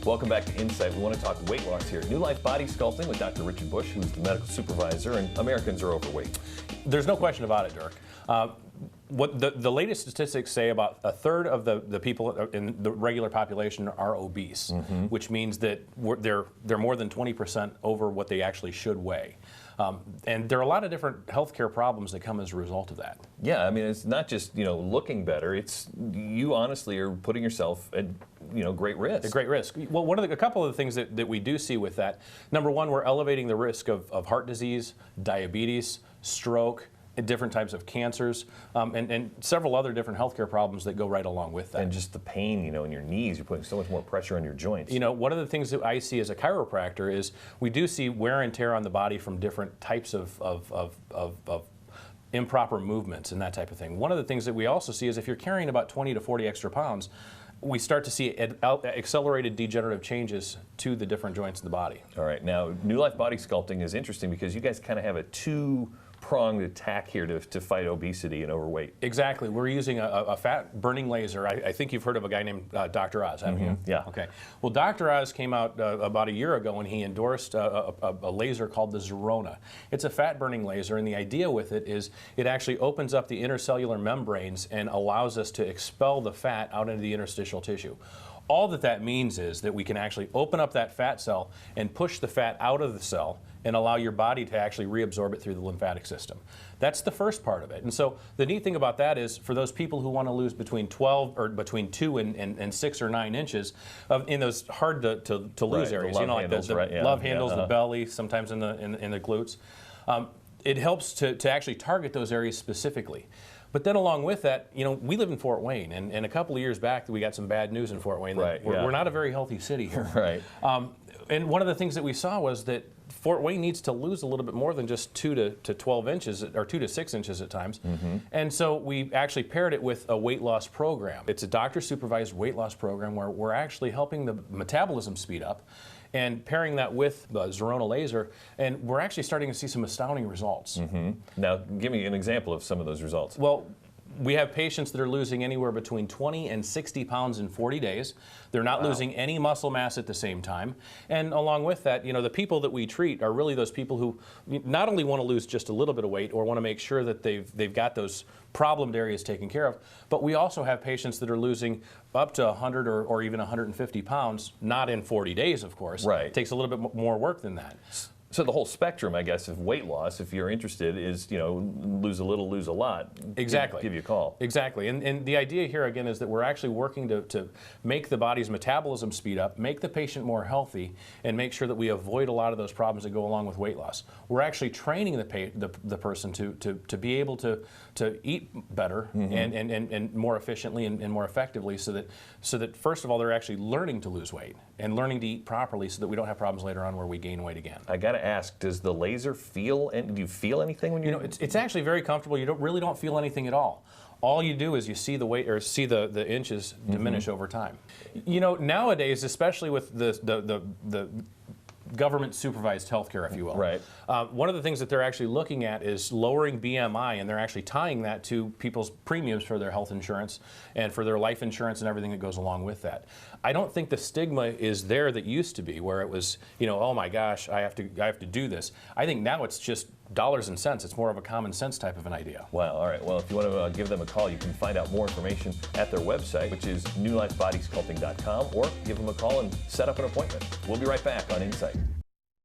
Welcome back to Insite. We want to talk weight loss here. New Life Body Sculpting with Dr. Richard Bush, who's the medical supervisor, and Americans are overweight. There's no question about it, Dirk. What the latest statistics say, about a third of the people in the regular population are obese, which means that they're more than 20% over what they actually should weigh. And there are a lot of different healthcare problems that come as a result of that. Yeah, I mean, it's not just, looking better. It's you honestly are putting yourself at, great risk. A great risk. Well, a couple of the things that we do see with that, number one, we're elevating the risk of heart disease, diabetes, stroke, different types of cancers, and several other different healthcare problems that go right along with that. And just the pain, in your knees, you're putting so much more pressure on your joints. One of the things that I see as a chiropractor is we do see wear and tear on the body from different types of improper movements and that type of thing. One of the things that we also see is if you're carrying about 20 to 40 extra pounds, we start to see accelerated degenerative changes to the different joints of the body. All right, now New Life Body Sculpting is interesting because you guys kind of have a two-pronged attack here to fight obesity and overweight. Exactly. We're using a fat burning laser. I think you've heard of a guy named Dr. Oz, haven't you? Yeah. Okay. Well, Dr. Oz came out about a year ago and he endorsed a laser called the Zerona. It's a fat burning laser, and the idea with it is it actually opens up the intercellular membranes and allows us to expel the fat out into the interstitial tissue. All that means is that we can actually open up that fat cell and push the fat out of the cell and allow your body to actually reabsorb it through the lymphatic system. That's the first part of it. And so the neat thing about that is for those people who want to lose between 2 and 6 or 9 inches in those hard to lose areas, like the love handles, the belly, sometimes in the glutes, it helps to actually target those areas specifically. But then along with that, we live in Fort Wayne, and a couple of years back we got some bad news in Fort Wayne. Right, We're not a very healthy city here. Right. And one of the things that we saw was that Fort Wayne needs to lose a little bit more than just 2 to 12 inches, or 2 to 6 inches at times. And so we actually paired it with a weight loss program. It's a doctor-supervised weight loss program where we're actually helping the metabolism speed up and pairing that with the Zerona laser, and we're actually starting to see some astounding results. Now, give me an example of some of those results. Well, we have patients that are losing anywhere between 20 and 60 pounds in 40 days. They're not losing any muscle mass at the same time. And along with that, the people that we treat are really those people who not only want to lose just a little bit of weight or want to make sure that they've got those problemed areas taken care of, but we also have patients that are losing up to 100 or even 150 pounds, not in 40 days, of course. Right. It takes a little bit more work than that. So the whole spectrum, I guess, of weight loss, if you're interested, is, lose a little, lose a lot. Exactly. Give you a call. Exactly. And the idea here, again, is that we're actually working to make the body's metabolism speed up, make the patient more healthy, and make sure that we avoid a lot of those problems that go along with weight loss. We're actually training the person to be able to eat better and more efficiently and more effectively so that, first of all, they're actually learning to lose weight and learning to eat properly so that we don't have problems later on where we gain weight again. I got to ask, does the laser feel, and do you feel anything when you it's actually very comfortable. You really don't feel anything at all. All you do is you see the weight, or see the inches diminish over time. Nowadays, especially with the government supervised healthcare, if you will. Right. One of the things that they're actually looking at is lowering BMI, and they're actually tying that to people's premiums for their health insurance and for their life insurance and everything that goes along with that. I don't think the stigma is there that used to be, where it was, oh my gosh, I have to do this. I think now it's just dollars and cents. It's more of a common sense type of an idea. Wow. All right. Well, if you want to give them a call, you can find out more information at their website, which is newlifebodysculpting.com, or give them a call and set up an appointment. We'll be right back on Insight.